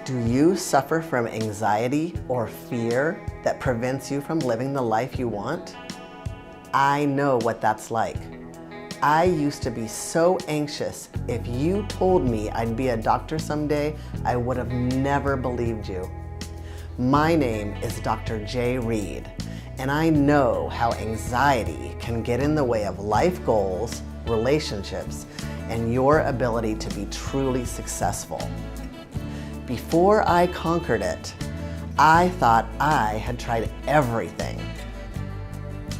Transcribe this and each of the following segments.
Do you suffer from anxiety or fear that prevents you from living the life you want? I know what that's like. I used to be so anxious. If you told me I'd be a doctor someday, I would have never believed you. My name is Dr. Jae Reed, and I know how anxiety can get in the way of life goals, relationships, and your ability to be truly successful. Before I conquered it, I thought I had tried everything.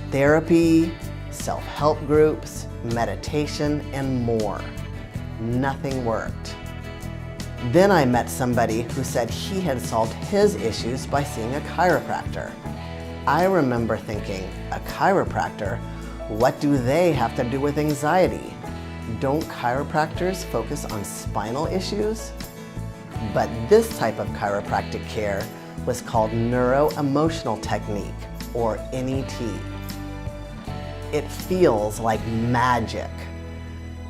Therapy, self-help groups, meditation, and more. Nothing worked. Then I met somebody who said he had solved his issues by seeing a chiropractor. I remember thinking, a chiropractor? What do they have to do with anxiety? Don't chiropractors focus on spinal issues? But this type of chiropractic care was called Neuro Emotional Technique, or NET. It feels like magic,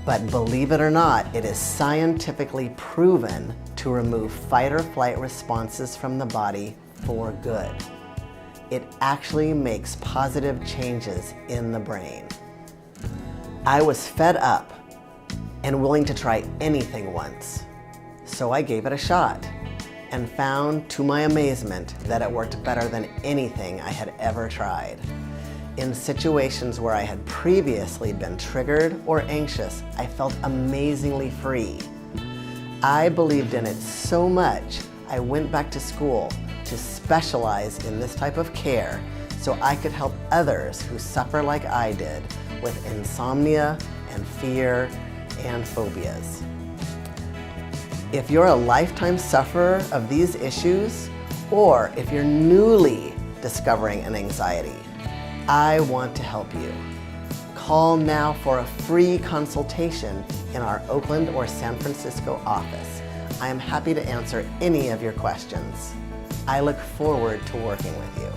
but believe it or not, it is scientifically proven to remove fight or flight responses from the body for good. It actually makes positive changes in the brain. I was fed up and willing to try anything once. So I gave it a shot and found, to my amazement, that it worked better than anything I had ever tried. In situations where I had previously been triggered or anxious, I felt amazingly free. I believed in it so much, I went back to school to specialize in this type of care so I could help others who suffer like I did with insomnia and fear and phobias. If you're a lifetime sufferer of these issues, or if you're newly discovering an anxiety, I want to help you. Call now for a free consultation in our Oakland or San Francisco office. I am happy to answer any of your questions. I look forward to working with you.